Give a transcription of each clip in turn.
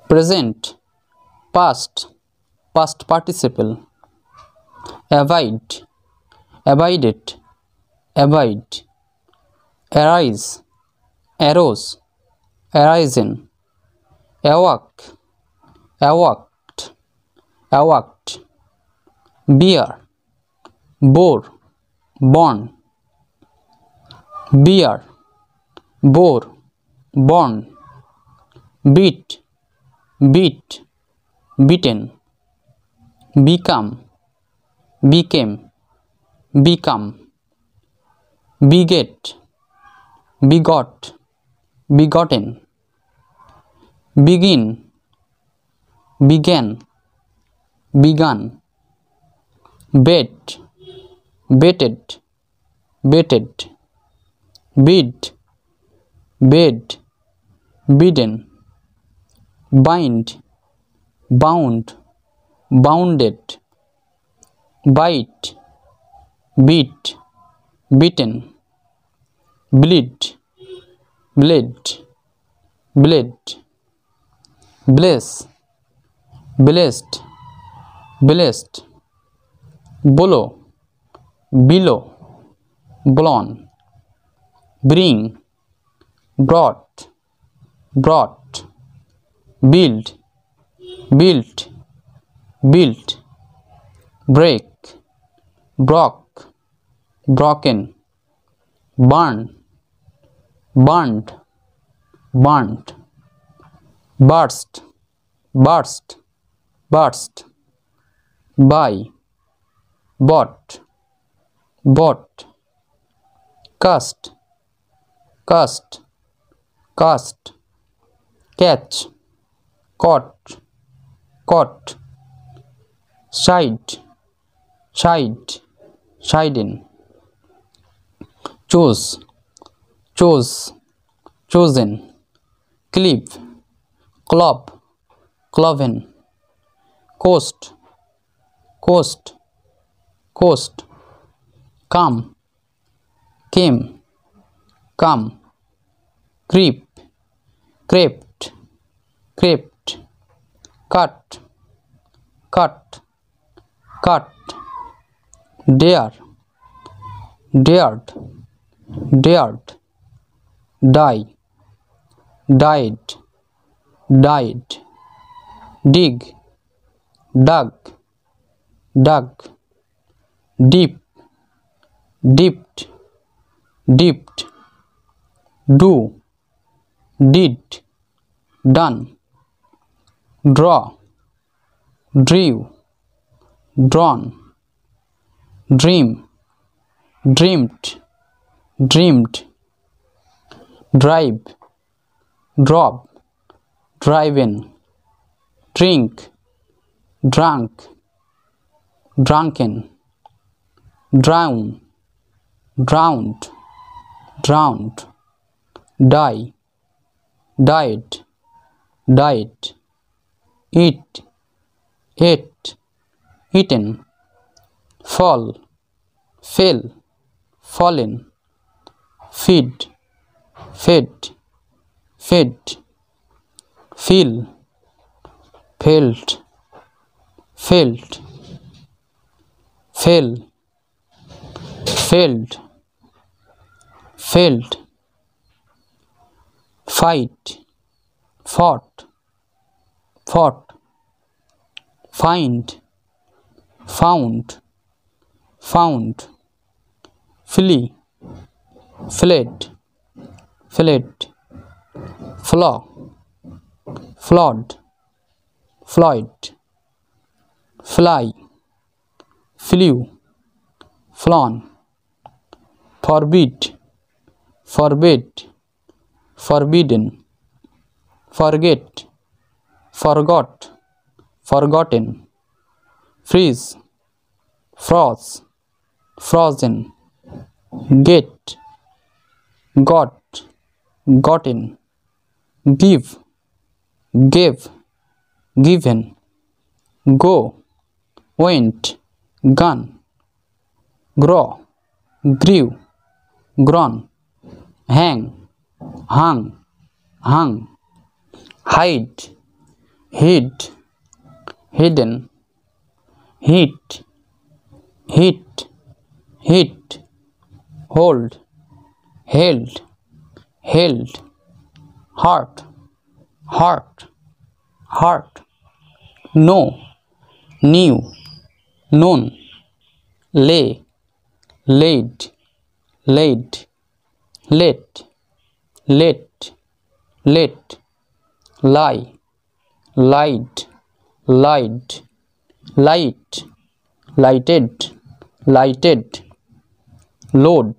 present, past, past participle, abide, abided, abide, arise, arose, arisen, awake, awaked, awaked, bear, bore, born, bear, bore, born, beat, beat, beaten, become, became, become, beget, begot, begotten, begin, began, begun, bet, betted, betted, bid, bed, bidden, bind, bound, bounded, bite, beat, beaten, bleed, bled, bled, bless, blessed, blessed, blow, below, blown, bring, brought, brought, build, built, built, break, broke, broken, burn, burned, burnt, burst, burst, burst, buy, bought, bought, cast, cast, cast, catch, caught, caught, side, side, siding, choose, chose, chosen, cleave, clop, cloven, coast, coast, coast, come, came, come, creep, crept, crept, cut, cut, cut, dare, dared, dared, die, died, died, dig, dug, dug, deep, dipped, dipped, do, did, done, draw, drew, drawn, dream, dreamed, dreamed, drive, drop, driven, drink, drunk, drunken, drown, drowned, drowned, die, died, died, eat, ate, eaten, fall, fell, fallen, feed, fed, fed, feel, felt, felt, fell, failed, failed, fight, fought, fought, find, found, found, flee, fled, fled, flaw, flawed, floyd, fly, flew, flown, forbid, forbid, forbidden, forget, forgot, forgotten, freeze, froze, frozen, get, got, gotten, give, gave, given, go, went, gone, grow, grew, grown, hang, hung, hung, hide, hid, hidden, hit, hit, hit, hold, held, held, heart, heart, heart, know, knew, known, lay, laid, laid, let, let, let, lie, lied, lied, light, lighted, lighted, load,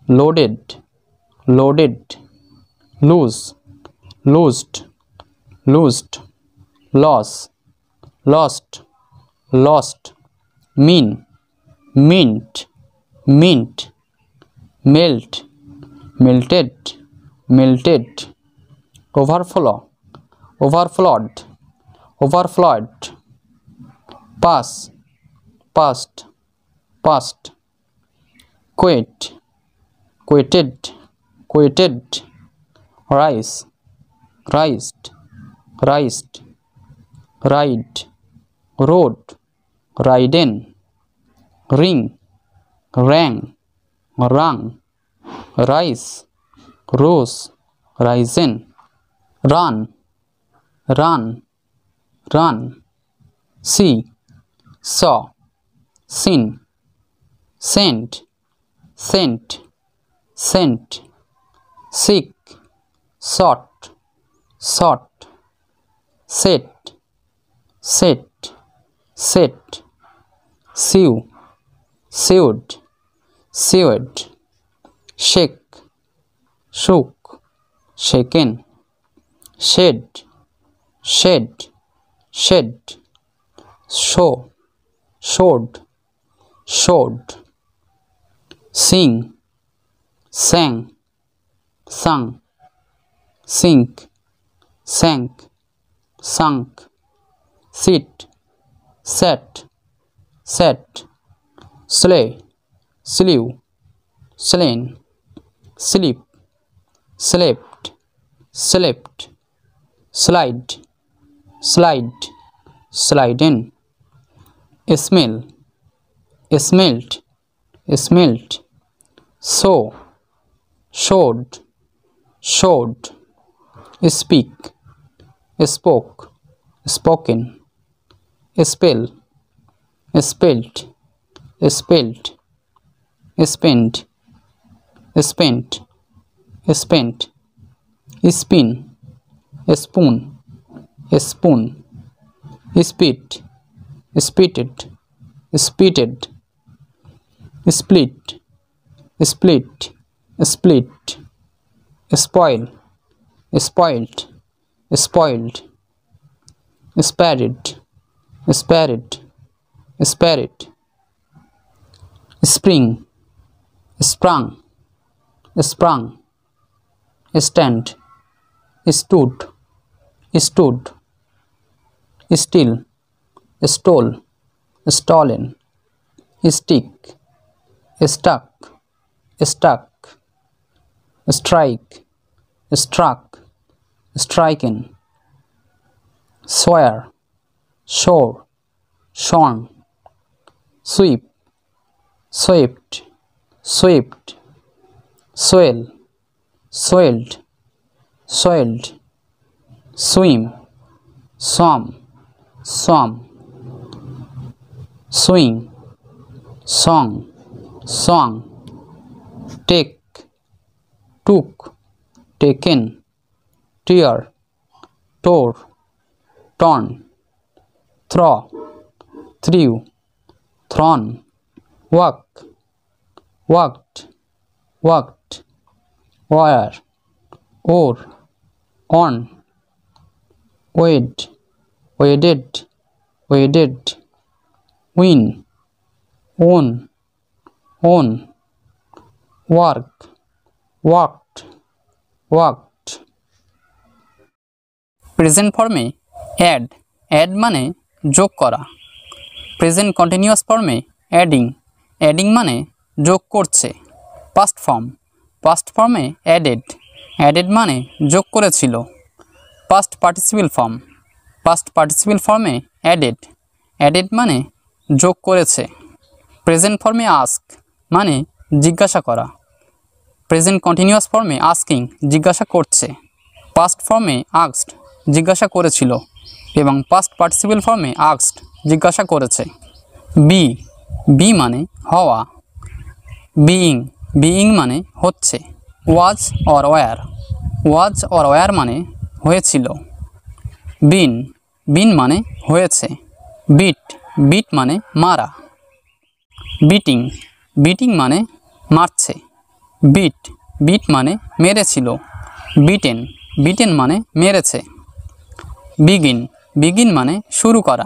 loaded, loaded, lose, loosed, loosed, loss, lost, lost, mean, mint, mint, melt, melted, melted, overflow, overflowed, overflowed, pass, past, past, quit, quitted, quitted, rise, rised, rised, ride, rode, ridden, ring, rang, rung, rise, rose, risen, run, run, run, see, saw, seen, sent, sent, sent, seek, sought, sought, set, set, set, sew, sewed, sewed, shake, shook, shaken, shed, shed, shed, show, showed, showed, sing, sang, sung, sink, sank, sunk, sit, sat, set, slay, slew, slain, sleep, slept, slept, slide, slide, slide in, smell, smelt, smelt, sow, showed, showed, speak, spoke, spoken, spell, spelt, spelt, spent, spent, spent, spin, spoon, spoon, spit, spitted, spitted, split, split, split, spoil, spoiled, spoiled, spared, spared, spared, spring, sprung, sprung, stand, stood, stood, still, stole, stolen, stick, stuck, stuck, strike, struck, striken, swear, shore, shorn, sweep, swept, swept, swell, swelled, soiled, swim, swam, swam, swing, song, song, take, took, taken, tear, tore, torn, throw, threw, thrown, walk, walked, walked, wire, or, on, wed, wedded, wedded, win, own, own, work, walked, walked। Present ফর্মে add, add মানে যোগ করা। Present continuous ফর্মে adding, adding মানে যোগ করছে। Past form, past ফর্মে added, added মানে যোগ করেছিল। Past participle form, past participle ফর্মে অ্যাডেড, অ্যাডেড মানে যোগ করেছে। প্রেজেন্ট ফর্মে আস্ক মানে জিজ্ঞাসা করা। প্রেজেন্ট কন্টিনিউয়াস ফর্মে আস্কিং জিজ্ঞাসা করছে। পাস্ট ফর্মে আস্কড জিজ্ঞাসা করেছিল এবং পাস্ট পার্টিসিপেল ফর্মে আস্কড জিজ্ঞাসা করেছে। বি, বি মানে হওয়া। বিইং, বিইং মানে হচ্ছে। Was or were, was or were মানে হয়েছিল। বিন, বিন মানে হয়েছে। বিট, বিট মানে মারা। বিটিং, বিটিং মানে মারছে। বিট, বিট মানে মেরেছিল। বিটেন, বিটেন মানে মেরেছে। বিগিন, বিগিন মানে শুরু করা।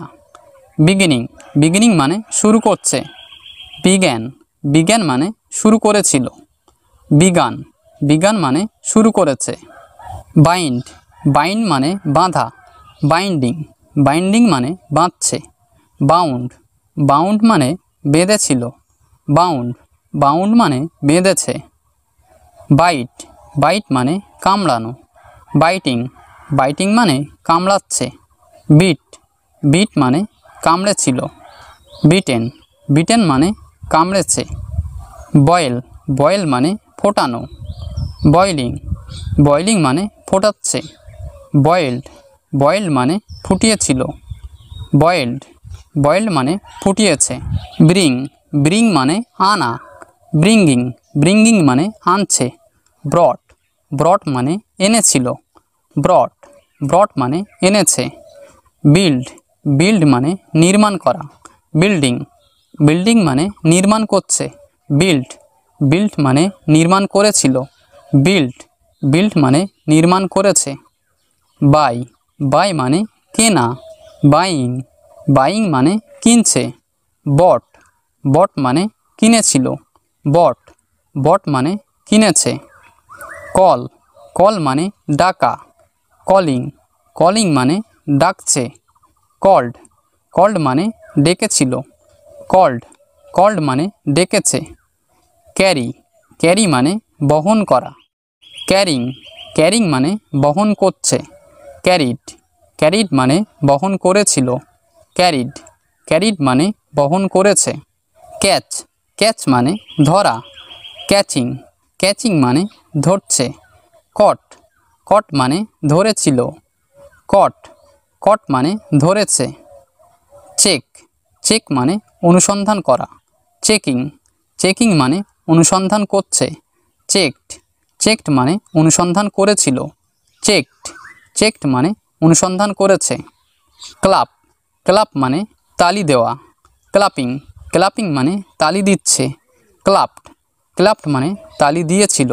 বিগিনিং, বিগিনিং মানে শুরু করছে। বিগ্যান, বিগ্যান মানে শুরু করেছিল। বিগান, বিগান মানে শুরু করেছে। বাইন্ড, বাইন্ড মানে বাঁধা। বাইন্ডিং, বাইন্ডিং মানে বাঁধছে। বাউন্ড, বাউন্ড মানে বেঁধেছিল। বাউন্ড, বাউন্ড মানে বেঁধেছে। বাইট, বাইট মানে কামড়ানো। বাইটিং, বাইটিং মানে কামড়াচ্ছে। বিট, বিট মানে কামড়েছিল। বিটেন, বিটেন মানে কামড়েছে। বয়েল, বয়েল মানে ফোটানো। বয়লিং, বয়লিং মানে ফোটাচ্ছে। বয়েলড, বয়েলড মানে ফুটিয়েছিল। বয়েলড, বয়েলড মানে ফুটিয়েছে। ব্রিং, ব্রিং মানে আনা। ব্রিঙ্গিং, ব্রিঙ্গিং মানে আনছে। ব্রট, ব্রট মানে এনেছিল। ব্রট, ব্রট মানে এনেছে। বিল্ড, বিল্ড মানে নির্মাণ করা। বিল্ডিং, বিল্ডিং মানে নির্মাণ করছে। বিল্ড, বিল্ড মানে নির্মাণ করেছিল। বিল্ড, বিল্ড মানে নির্মাণ করেছে। বাই, বাই মানে কেনা। বাইং, বাইং মানে কিনছে। বট, বট মানে কিনেছিল। বট, বট মানে কিনেছে। কল, কল মানে ডাকা। কলিং, কলিং মানে ডাকছে। কল্ড, কল্ড মানে ডেকেছিল। কল্ড, কল্ড মানে ডেকেছে। ক্যারি, ক্যারি মানে বহন করা। ক্যারিং, ক্যারিং মানে বহন করছে। ক্যারিড, ক্যারিড মানে বহন করেছিল। ক্যারিড, ক্যারিড মানে বহন করেছে। ক্যাচ, ক্যাচ মানে ধরা। ক্যাচিং, ক্যাচিং মানে ধরছে। কট, কট মানে ধরেছিল। কট, কট মানে ধরেছে। চেক, চেক মানে অনুসন্ধান করা। চেকিং, চেকিং মানে অনুসন্ধান করছে। চেকড, চেকড মানে অনুসন্ধান করেছিল। চেকড, চেকড মানে অনুসন্ধান করেছে। ক্লাপ, ক্লাপ মানে তালি দেওয়া। ক্লাপিং, ক্লাপিং মানে তালি দিচ্ছে। ক্লাপড, ক্লাপড মানে তালি দিয়েছিল।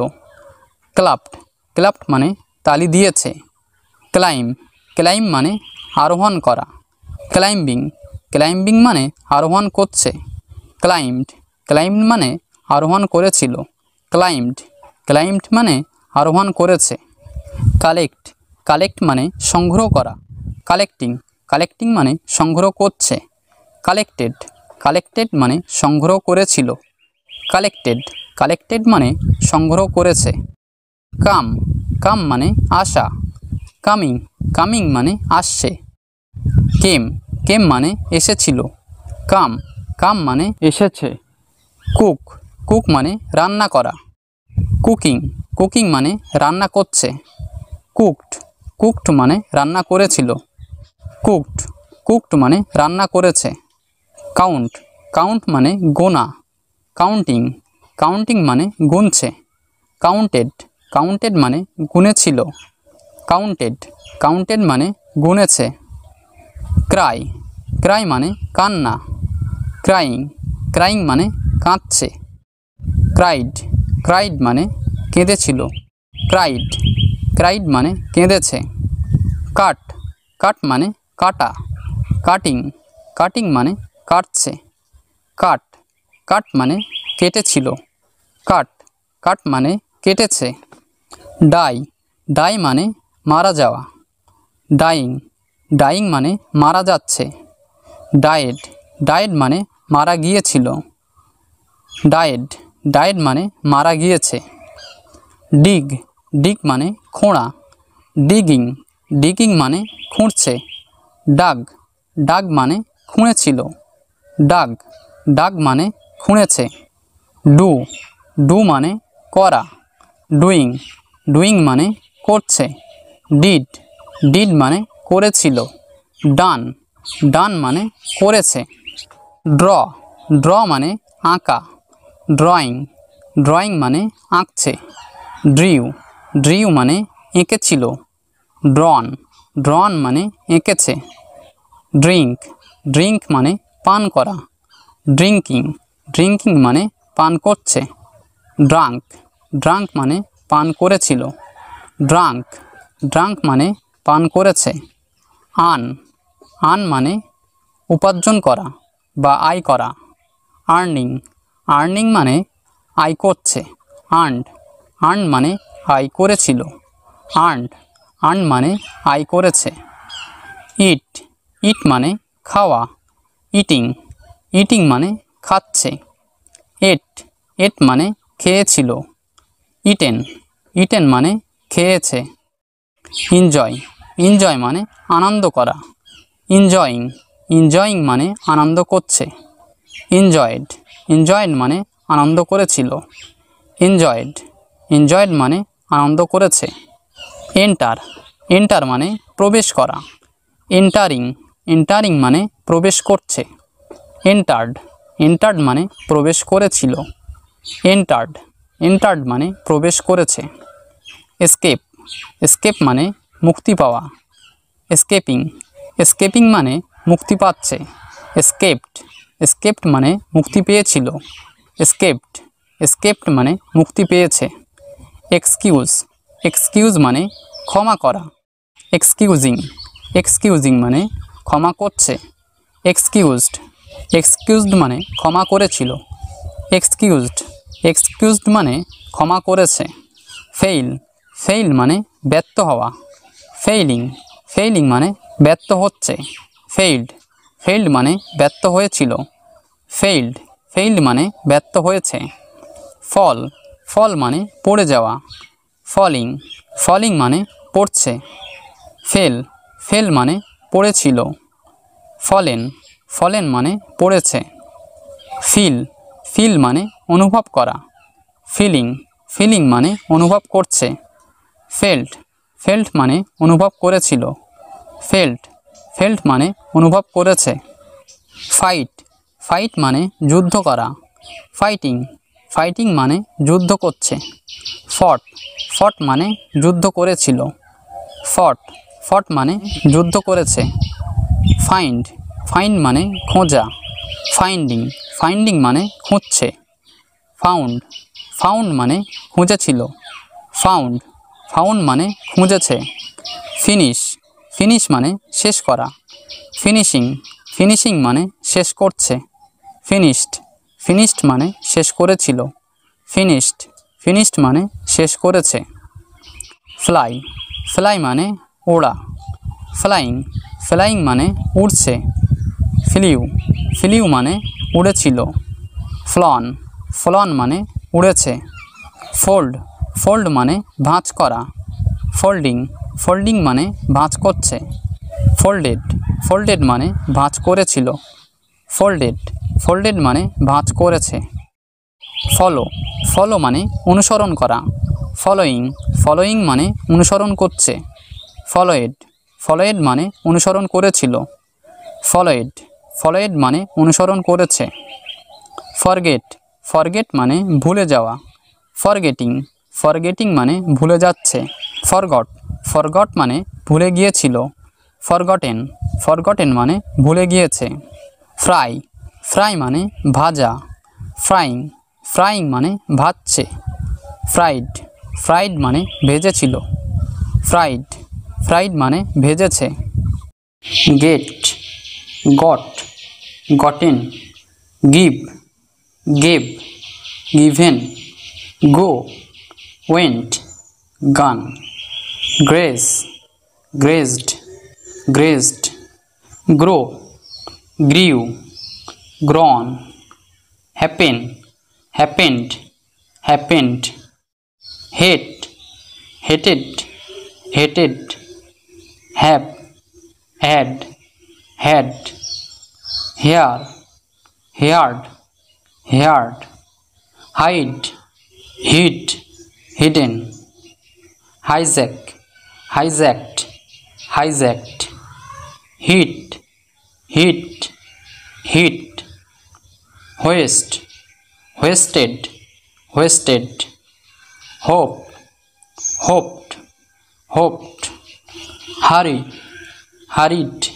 ক্লাপড, ক্লাপড মানে তালি দিয়েছে। ক্লাইম, ক্লাইম মানে আরোহণ করা। ক্লাইম্বিং, ক্লাইম্বিং মানে আরোহণ করছে। ক্লাইম্বড, ক্লাইম্বড মানে আরোহণ করেছিল। ক্লাইম্বড, ক্লাইম্বড মানে আরোহণ করেছে। কালেক্ট, কালেক্ট মানে সংগ্রহ করা। কালেক্টিং, কালেক্টিং মানে সংগ্রহ করছে। কালেক্টেড, কালেক্টেড মানে সংগ্রহ করেছিল। কালেক্টেড, কালেক্টেড মানে সংগ্রহ করেছে। কাম, কাম মানে আসা। কামিং, কামিং মানে আসছে। কেম, কেম মানে এসেছিল। কাম, কাম মানে এসেছে। কুক, কুক মানে রান্না করা। কুকিং, কুকিং মানে রান্না করছে। কুকড, কুকড মানে রান্না করেছিল। কুকড, কুকড মানে রান্না করেছে। কাউন্ট, কাউন্ট মানে গোনা। কাউন্টিং, কাউন্টিং মানে গুনছে। কাউন্টেড, কাউন্টেড মানে গুনেছিল। কাউন্টেড, কাউন্টেড মানে গুনেছে। ক্রাই, ক্রাই মানে কান্না। ক্রাইং, ক্রাইং মানে কাঁদছে। ক্রাইড, ক্রাইড মানে কেঁদেছিল। ক্রাইড, ক্রাইড মানে কেঁদেছে। কাট, কাট মানে কাটা। কাটিং, কাটিং মানে কাটছে। কাট, কাট মানে কেটেছিল। কাট, কাট মানে কেটেছে। ডাই, ডাই মানে মারা যাওয়া। ডাইং, ডাইং মানে মারা যাচ্ছে। ডায়েড, ডায়েড মানে মারা গিয়েছিল। ডায়েড, ডায়েড মানে মারা গিয়েছে। ডিগ, ডিগ মানে খোঁড়া। ডিগিং, ডিগিং মানে খুঁড়ছে। ডাগ ডাগ মানে খুঁড়েছিল, ডাগ ডাগ মানে খুঁড়েছে। ডু ডু মানে করা, ডুইং ডুইং মানে করছে। ডিড ডিড মানে করেছিল, ডান ডান মানে করেছে। ড্র ড্র মানে আঁকা, ড্রয়িং ড্রয়িং মানে আঁকছে। ড্রিউ ড্রিউ মানে এঁকেছিল, ড্রন ড্রন মানে এঁকেছে। ড্রিঙ্ক ড্রিঙ্ক মানে পান করা, ড্রিঙ্কিং ড্রিঙ্কিং মানে পান করছে। ড্রাঙ্ক ড্রাঙ্ক মানে পান করেছিল, ড্রাঙ্ক ড্রাঙ্ক মানে পান করেছে। আর্ন আর্ন মানে উপার্জন করা বা আয় করা, আর্নিং আর্নিং মানে আয় করছে। আর্নড আর্ন মানে আয় করেছিল, আর্নড আর্ন মানে আয় করেছে। ইট ইট মানে খাওয়া, ইটিং ইটিং মানে খাচ্ছে। এট এট মানে খেয়েছিল, ইটেন ইটেন মানে খেয়েছে। এনজয় এনজয় মানে আনন্দ করা, এনজয়িং এনজয়িং মানে আনন্দ করছে। এনজয়েড এনজয়েড মানে আনন্দ করেছিল, এনজয়েড এনজয়েড মানে আনন্দ করেছে। এন্টার এন্টার মানে প্রবেশ করা, এন্টারিং এন্টারিং মানে প্রবেশ করছে। এন্টার্ড এন্টার্ড মানে প্রবেশ করেছিল, এন্টার্ড এন্টার্ড মানে প্রবেশ করেছে। এসকেপ এসকেপ মানে মুক্তি পাওয়া, এসকেপিং এসকেপিং মানে মুক্তি পাচ্ছে। এসকেপড এসকেপড মানে মুক্তি পেয়েছিল, এসকেপড এসকেপড মানে মুক্তি পেয়েছে। এক্সকিউজ এক্সকিউজ মানে ক্ষমা করা, এক্সকিউজিং এক্সকিউজিং মানে ক্ষমা করছে। এক্সকিউজড এক্সকিউজড মানে ক্ষমা করেছিল, এক্সকিউজড এক্সকিউজড মানে ক্ষমা করেছে। ফেইল ফেইল মানে ব্যর্থ হওয়া, ফেইলিং ফেইলিং মানে ব্যর্থ হচ্ছে। ফেইল্ড ফেইল্ড মানে ব্যর্থ হয়েছিল, ফেইল্ড ফেইল্ড মানে ব্যর্থ হয়েছে। ফল ফল মানে পড়ে যাওয়া, ফলিং ফলিং মানে পড়ছে। ফেল ফেল মানে পড়েছিল, ফলেন ফলেন মানে পড়েছে। ফিল ফিল মানে অনুভব করা, ফিলিং ফিলিং মানে অনুভব করছে। ফেল্ট ফেল্ট মানে অনুভব করেছিল, ফেল্ট ফেল্ট মানে অনুভব করেছে। ফাইট ফাইট মানে যুদ্ধ করা, ফাইটিং ফাইটিং মানে যুদ্ধ করছে। ফট ফট মানে যুদ্ধ করেছিল, ফট ফট মানে যুদ্ধ করেছে। ফাইন্ড ফাইন্ড মানে খোঁজা, ফাইন্ডিং ফাইন্ডিং মানে খুঁজছে। ফাউন্ড ফাউন্ড মানে খুঁজেছিল, ফাউন্ড ফাউন্ড মানে খুঁজেছে। ফিনিশ ফিনিশ মানে শেষ করা, ফিনিশিং ফিনিশিং মানে শেষ করছে। ফিনিশড ফিনিশড মানে শেষ করেছিল, ফিনিশড ফিনিশড মানে শেষ করেছে। ফ্লাই ফ্লাই মানে ওড়া, ফ্লাইং ফ্লাইং মানে উড়ছে। ফ্লিউ ফ্লিউ মানে উড়েছিল, ফ্লন ফ্লন মানে উড়েছে। ফোল্ড ফোল্ড মানে ভাঁজ করা, ফোল্ডিং ফোল্ডিং মানে ভাঁজ করছে। ফোল্ডেড ফোল্ডেড মানে ভাঁজ করেছিল, ফোল্ডেড ফোল্ডেড মানে ভাঁজ করেছে। ফলো ফলো মানে অনুসরণ করা, ফলোয়িং ফলোয়িং মানে অনুসরণ করছে। ফলোয়েড ফলোয়েড মানে অনুসরণ করেছিল, ফলোয়েড ফলোয়েড মানে অনুসরণ করেছে। ফরগেট ফরগেট মানে ভুলে যাওয়া, ফরগেটিং ফরগেটিং মানে ভুলে যাচ্ছে। ফরগট ফরগট মানে ভুলে গিয়েছিল, ফরগটেন ফরগটেন মানে ভুলে গিয়েছে। ফ্রাই ফ্রাই মানে ভাজা, ফ্রাইং ফ্রাইং মানে ভাজছে। ফ্রাইড ফ্রাইড মানে ভেজেছিল, ফ্রাইড ফ্রাইড মানে ভেজেছে। Get got gotten, give gave given, go went gone, graze grazed grazed, grow grew grown, happen happened happened, hate hated hated, have had head, hair, haired, haired, hide, hid, hidden, hijack, hijacked, hijacked, hit, hit, hit, waste, wasted, wasted, hope, hoped, hoped, hurry, hurried,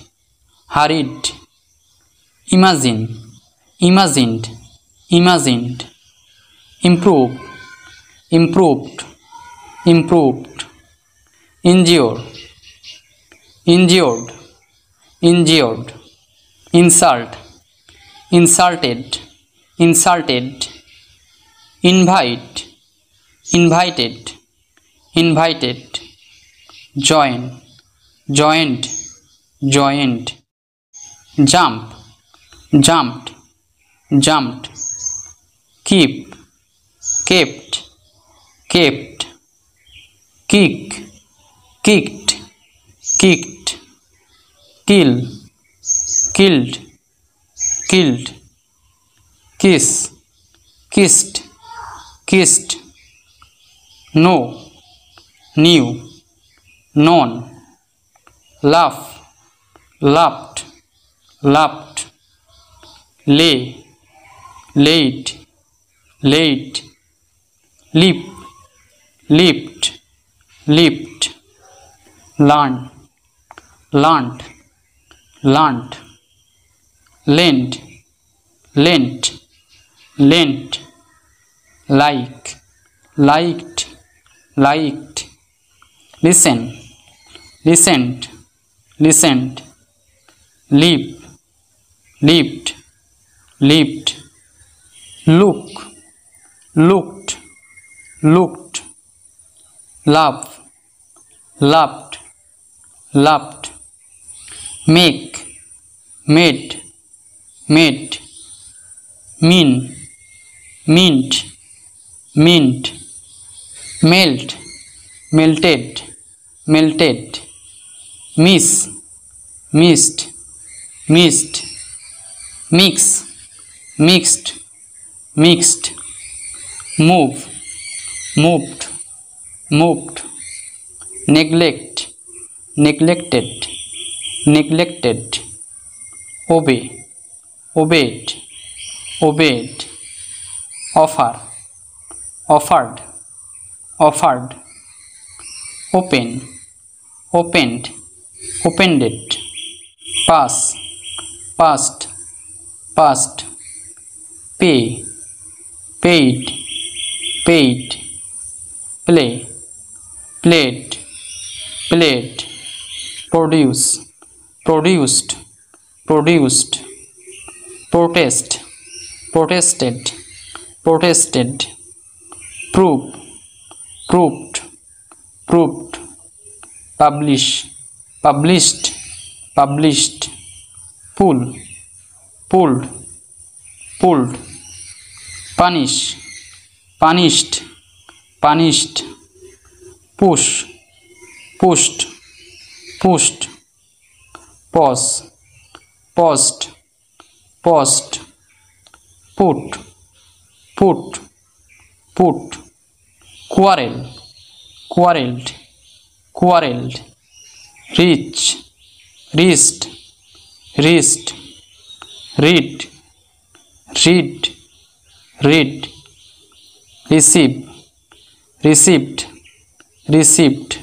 hurried, imagine, imagined, imagined, improve, improved, improved, injure, injured, injured, insult, insulted, insulted, invite, invited, invited, join, joined, joined, jump, jumped, jumped, keep, kept, kept, kick, kicked, kicked, kill, killed, killed, kiss, kissed, kissed, know, knew, known, laugh, laughed, laughed, lay, laid, laid, leap, leaped, leaped, learn, learned, learned, lend, lent, lent, like, liked, liked, listen, listened, listened, leap, leaped, leaped, look, looked, looked, love, loved, loved, make, made, made, mean, mint, mint, melt, melted, melted, miss, missed, missed, mix, mixed, mixed, move, moved, moved, neglect, neglected, neglected, obey, obeyed, obeyed, offer, offered, offered, open, opened, opened it, pass, passed, passed, pay, paid, paid, play, played, played, produce, produced, produced, protest, protested, protested, prove, proved, proved, publish, published, published, pull, pulled, pulled, punish, punished, punished, push, pushed, pushed, pause, paused, paused, put, put, put, quarrel, quarrelled, quarrelled, reach, reached, reached, read, read, read, receive, received, received,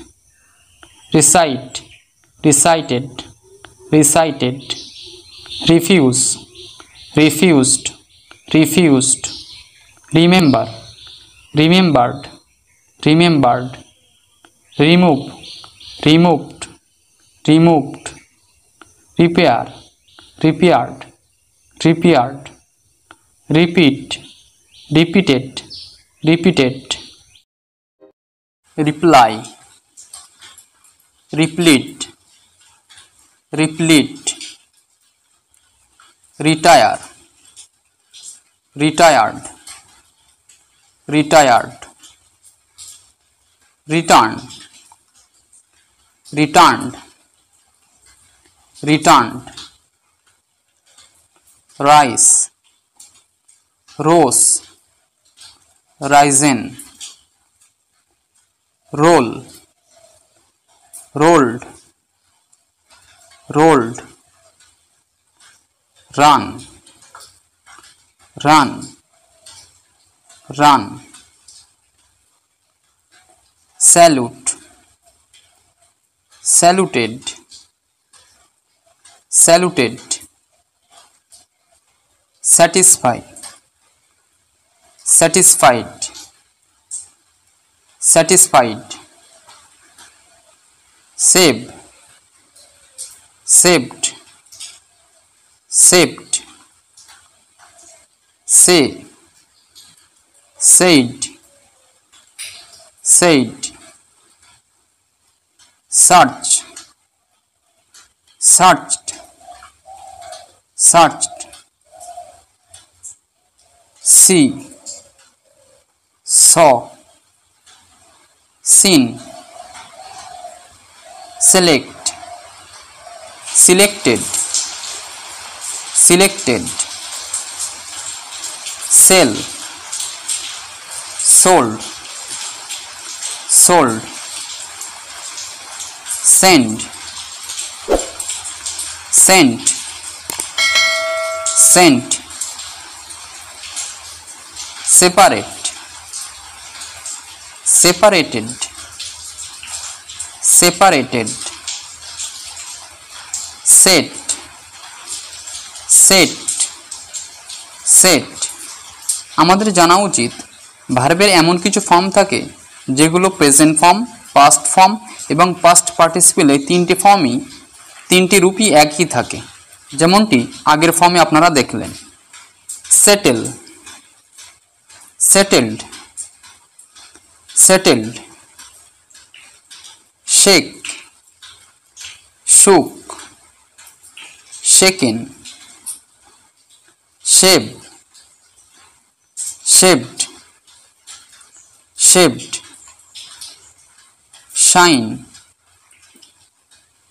recite, recited, recited, refuse, refused, refused, remember, remembered, remembered, remove, removed, removed, repair, repaired, repaired, repeat, repeated, repeated, reply, replete, replete, retire, retired, retired, return, returned, returned, rice, rose, risen, roll, rolled, rolled, run, run, run, salute, saluted, saluted, satisfy, satisfied, satisfied, save, saved, saved, say, said, said, search, searched, searched, see, saw, seen, select, selected, selected, sell, sold, sold, send, sent, sent, separate, separated, separated, set, set, set। আমাদের জানা উচিত ভার্বের এমন কিছু form থাকে যেগুলো present form, past form এবং past পার্টিসিপেলে তিনটি রূপই একই থাকে, যেমনটি আগের ফর্মে আপনারা দেখলেন। Settle, settled, settled, shake, shook, shaken, shave, shaved, shaved, shine,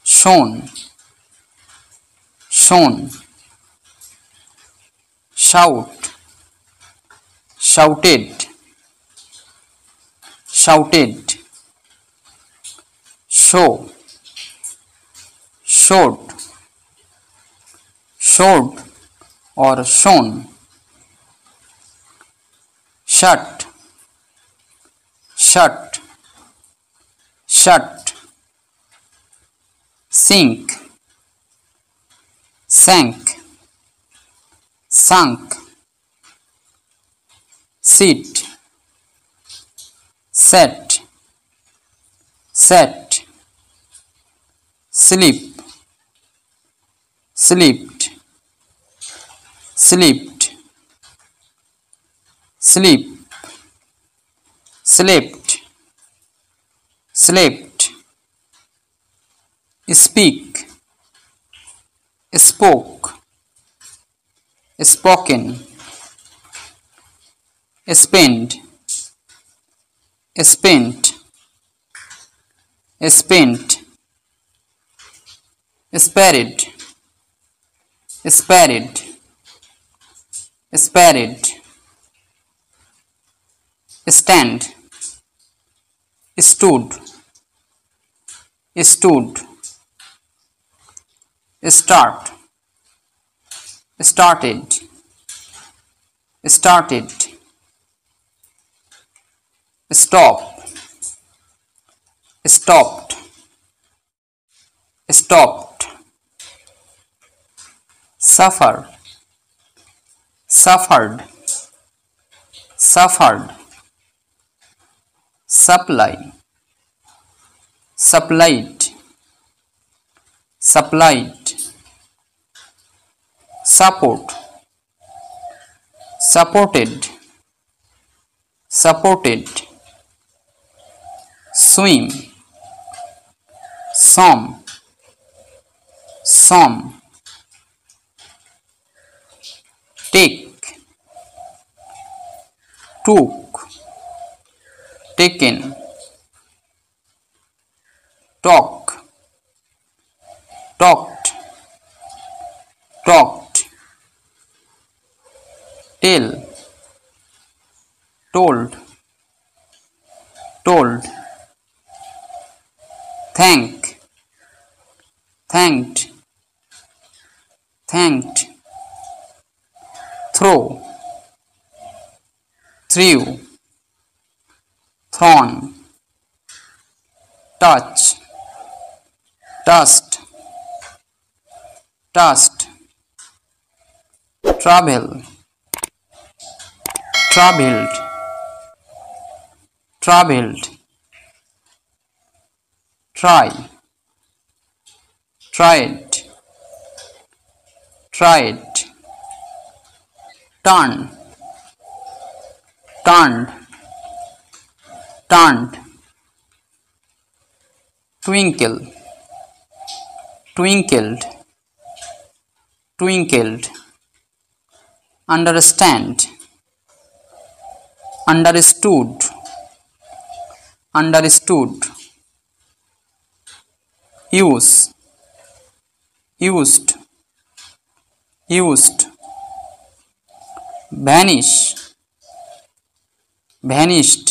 shone, shown, shout, shouted, shouted, show, showed, showed or shown, shut, shut, shut, sink, sank, sunk, sit, set, set, sleep, sleeped, sleeped, sleep, slept, slept, speak, spoke, spoken, spend, spent, spent, spared, spared, spared, stand, stood, stood, start, started, started, stop, stopped, stopped, suffer, suffered, suffered, supply, supplied, supplied, support, supported, supported, swim, some, some, take, took, taken, talk, talked, talked, tell, told, told, thank, thanked, thanked, throw, threw, thrown, touch, touched, touched, travel, traveled, traveled, try, tried, tried, turn, turned, turned, twinkle, twinkled, twinkled, understand, understood, understood, use, used, used, vanish, vanished,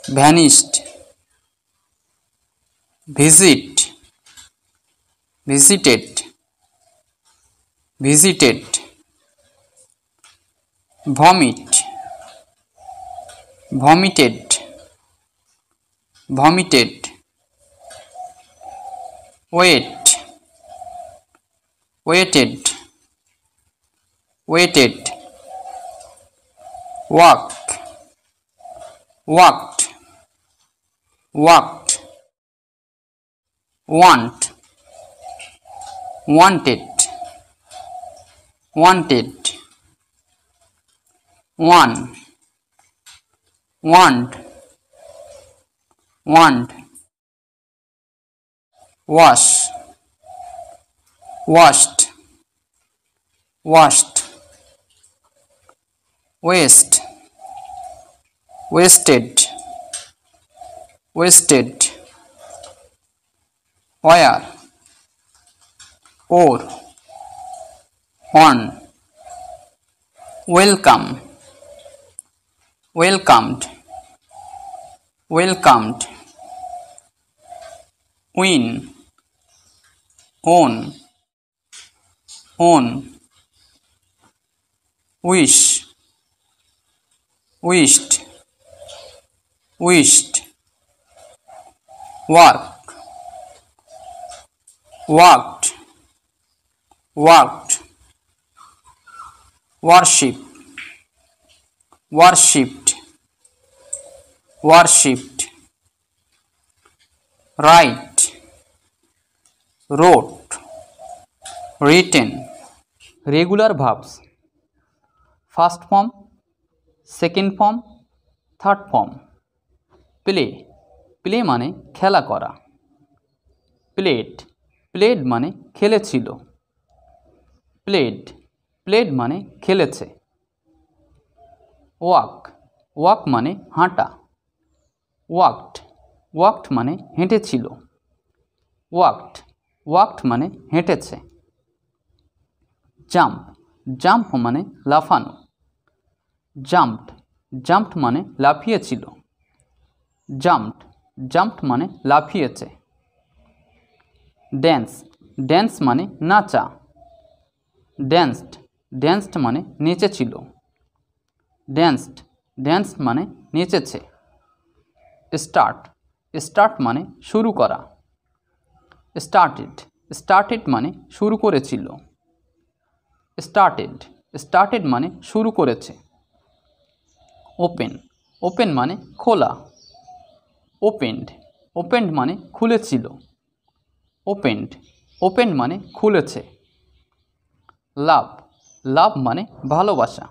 vanished, visit, visited, visited, vomit, vomited, vomited, wait, waited, waited, walk, walked, walked, want, wanted, wanted, one, want, want, wash, washed, washed, waste, wasted, wasted, wire, or, on, welcome, welcomed, welcomed, win, own, own, wish, wished, wished, work, worked, worked, worship, worshipped, worshipped, write, wrote, written. Regular verbs first form, second form, third form. Play, play মানে খেলা করা। Played, played মানে খেলেছিল। Played, played মানে খেলেছে। Walk, walk মানে হাঁটা। Walked, walked মানে হেঁটেছিল। ওয়াকড, ওয়াকড মানে হেঁটেছে। জাম্প, জাম্প মানে লাফানো। জাম্পড, জাম্পড মানে লাফিয়েছিল। জাম্পড, জাম্পড মানে লাফিয়েছে। ড্যান্স, ড্যান্স মানে নাচা। ড্যান্সড, ড্যান্সড মানে নেচেছিল। ড্যান্সড, ড্যান্সড মানে নেচেছে। স্টার্ট, স্টার্ট মানে শুরু করা। স্টার্টেড, স্টার্টেড মানে শুরু করেছিল। স্টার্টেড, স্টার্টেড মানে শুরু করেছে। ওপেন, ওপেন মানে খোলা। ওপেন্ড, ওপেন্ড মানে খুলেছিল। ওপেন্ড, ওপেন্ড মানে খুলেছে। লাভ, লাভ মানে ভালোবাসা।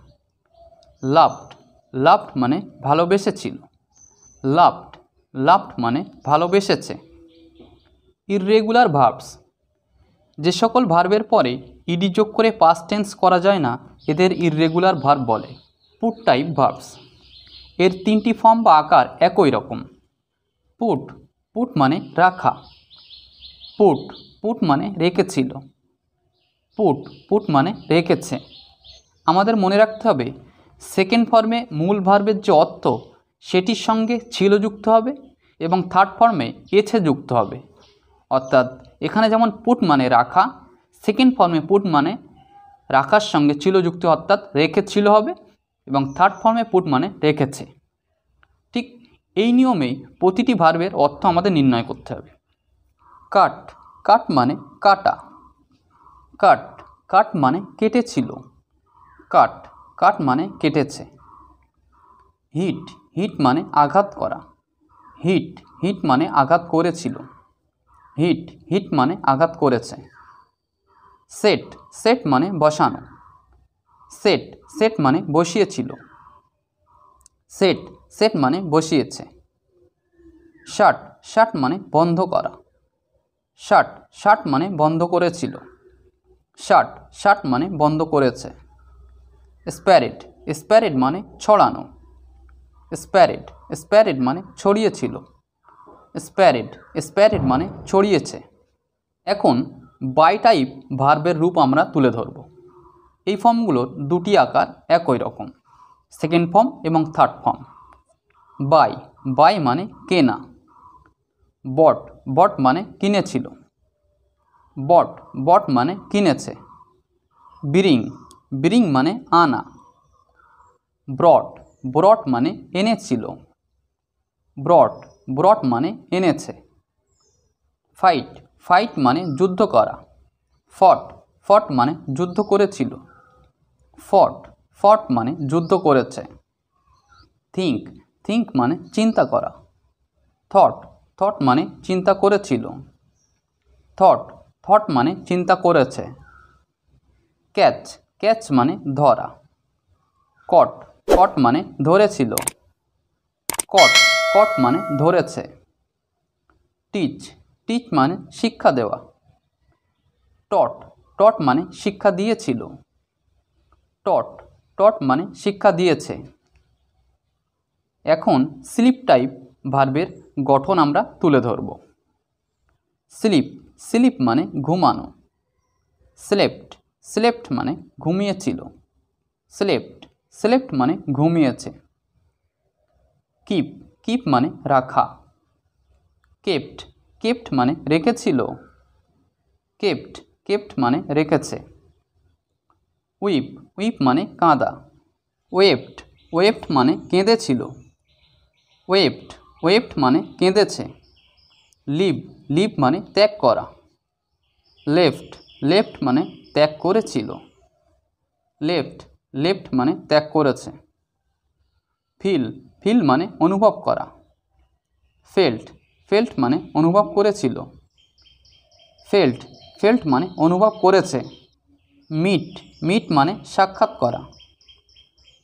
লাভড, লাভড মানে ভালোবেসেছিল। লাভড, লাভড মানে ভালোবেসেছে। ইররেগুলার ভার্বস, যে সকল ভার্বের পরে ইডি যোগ করে পাস্ট টেন্স করা যায় না এদের ইররেগুলার ভার্ব বলে। পুট টাইপ ভার্বস, এর তিনটি ফর্ম বা আকার একই রকম। পুট, পুট মানে রাখা। পুট, পুট মানে রেখেছিল। পুট, পুট মানে রেখেছে। আমাদের মনে রাখতে হবে সেকেন্ড ফর্মে মূল ভার্বের যে অর্থ সেটির সঙ্গে ছিল যুক্ত হবে এবং থার্ড ফর্মে এছে যুক্ত হবে। অর্থাৎ এখানে যেমন পুট মানে রাখা, সেকেন্ড ফর্মে পুট মানে রাখার সঙ্গে ছিল যুক্ত অর্থাৎ রেখেছিল হবে, এবং থার্ড ফর্মে পুট মানে রেখেছে। ঠিক এই নিয়মেই প্রতিটি ভার্বের অর্থ আমাদের নির্ণয় করতে হবে। কাট, কাট মানে কাটা। কাট, কাট মানে কেটেছিল। কাট, কাট মানে কেটেছে। হিট, হিট মানে আঘাত করা। হিট, হিট মানে আঘাত করেছিল। হিট, হিট মানে আঘাত করেছে। সেট, সেট মানে বসানো। সেট, সেট মানে বসিয়েছিল। সেট, সেট মানে বসিয়েছে। শার্ট, শার্ট মানে বন্ধ করা। শার্ট, শার্ট মানে বন্ধ করেছিল। শার্ট, শার্ট মানে বন্ধ করেছে। স্প্যারেড, স্প্যারেড মানে ছড়ানো। স্প্যারেড, স্প্যারেড মানে ছড়িয়েছিল। স্প্যারেড, স্প্যারেড মানে ছড়িয়েছে। এখন বাই টাইপ ভার্বের রূপ আমরা তুলে ধরব। এই ফর্মগুলোর দুটি আকার একই রকম, সেকেন্ড ফর্ম এবং থার্ড ফর্ম। বাই, বাই মানে কেনা। বট, বট মানে কিনেছিল। বট, বট মানে কিনেছে। ব্রিং, ব্রিং মানে আনা। ব্রট, ব্রট মানে এনেছিল। ব্রট, ব্রট মানে এনেছে। ফাইট, ফাইট মানে যুদ্ধ করা। ফট, ফট মানে যুদ্ধ করেছিল। ফট, ফট মানে যুদ্ধ করেছে। থিঙ্ক, থিঙ্ক মানে চিন্তা করা। থট, থট মানে চিন্তা করেছিল। থট, থট মানে চিন্তা করেছে। ক্যাচ, ক্যাচ মানে ধরা। কট, কট মানে ধরেছিল। কট, কট মানে ধরেছে। টিচ, টিচ মানে শিক্ষা দেওয়া। টট, টট মানে শিক্ষা দিয়েছিল। টট, টট মানে শিক্ষা দিয়েছে। এখন স্লিপ টাইপ ভার্বের গঠন আমরা তুলে ধরব। স্লিপ, স্লিপ মানে ঘুমানো। স্লেপ্ট, স্লেপ্ট মানে ঘুমিয়েছিল। স্লেপ্ট, স্লেপ্ট মানে ঘুমিয়েছে। কিপ, কিপ মানে রাখা। কেপ্ট, কেপ্ট মানে রেখেছিল। কেপ্ট, কেপ্ট মানে রেখেছে। উইপ, উইপ মানে কাঁদা। ওয়েপ্ট, ওয়েপ্ট মানে কেঁদেছিল। ওয়েপ্ট, ওয়েপ্ট মানে কেঁদেছে। লিভ, লিভ মানে ত্যাগ করা। লেফট, লেফট মানে ত্যাগ করেছিল। লেফট, লেফট মানে ত্যাগ করেছে। ফিল, ফিল মানে অনুভব করা। ফেল্ট, ফেল্ট মানে অনুভব করেছিল। ফেল্ট, ফেল্ট মানে অনুভব করেছে। মিট, মিট মানে সাক্ষাৎ করা।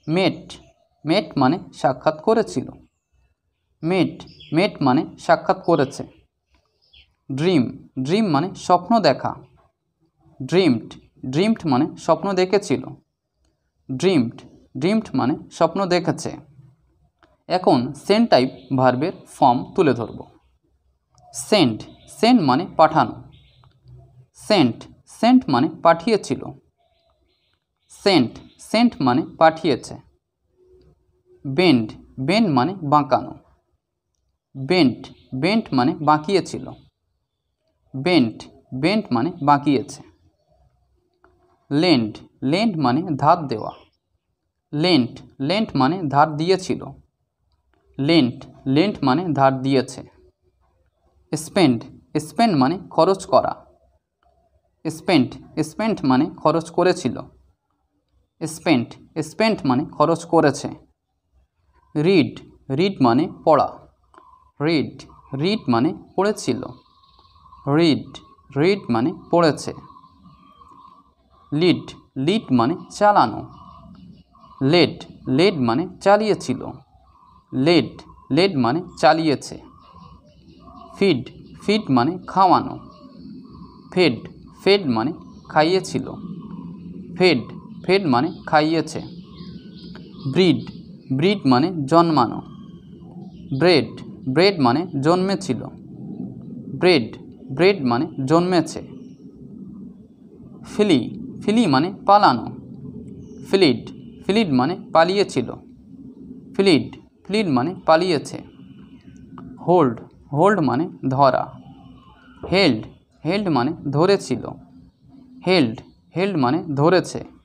মেট, মেট মানে সাক্ষাৎ করেছিল। মেট, মেট মানে সাক্ষাৎ করেছে। ড্রিম, ড্রিম মানে স্বপ্ন দেখা। ড্রিমড, ড্রিমড মানে স্বপ্ন দেখেছিল। ড্রিমড, ড্রিমড মানে স্বপ্ন দেখেছে। এখন সেন্ড টাইপ ভার্বের ফর্ম তুলে ধরব। সেন্ড, সেন্ড মানে পাঠানো। সেন্ট, সেন্ট মানে পাঠিয়েছিল। সেন্ট, সেন্ট মানে পাঠিয়েছে। বেন্ড, বেন্ড মানে বাঁকানো। বেন্ট, বেন্ট মানে বাঁকিয়েছিল। বেন্ট, বেন্ট মানে বাঁকিয়েছে। লেন্ড, লেন্ড মানে ধার দেওয়া। লেন্ট, লেন্ট মানে ধার দিয়েছিল। লেন্ট, লেন্ট মানে ধার দিয়েছে। স্পেন্ড, স্পেন্ড মানে খরচ করা। স্পেন্ট, স্পেন্ট মানে খরচ করেছিল। স্পেন্ট, স্পেন্ট মানে খরচ করেছে। রিড, রিড মানে পড়া। রিড, রিড মানে পড়েছিল। রিড, রিড মানে পড়েছে। লিড, লিড মানে চালানো। লেড, লেড মানে চালিয়েছিল। লেড, লেড মানে চালিয়েছে। ফিড, ফিড মানে খাওয়ানো। ফেড, ফেড মানে খাইয়েছিল। ফেড, ফেড মানে খাইয়েছে। ব্রিড, ব্রিড মানে জন্মানো। ব্রেড, ব্রেড মানে জন্মেছিল। ব্রেড, ব্রেড মানে জন্মেছে। ফিলি, ফিলি মানে পালানো। ফ্লিড, ফ্লিড মানে পালিয়েছিল, ফ্লিড, ফ্লিড মানে পালিয়েছে। হোল্ড, হোল্ড মানে ধরা। হেল্ড, হেল্ড মানে ধরেছিল, হেল্ড, হেল্ড মানে ধরেছে।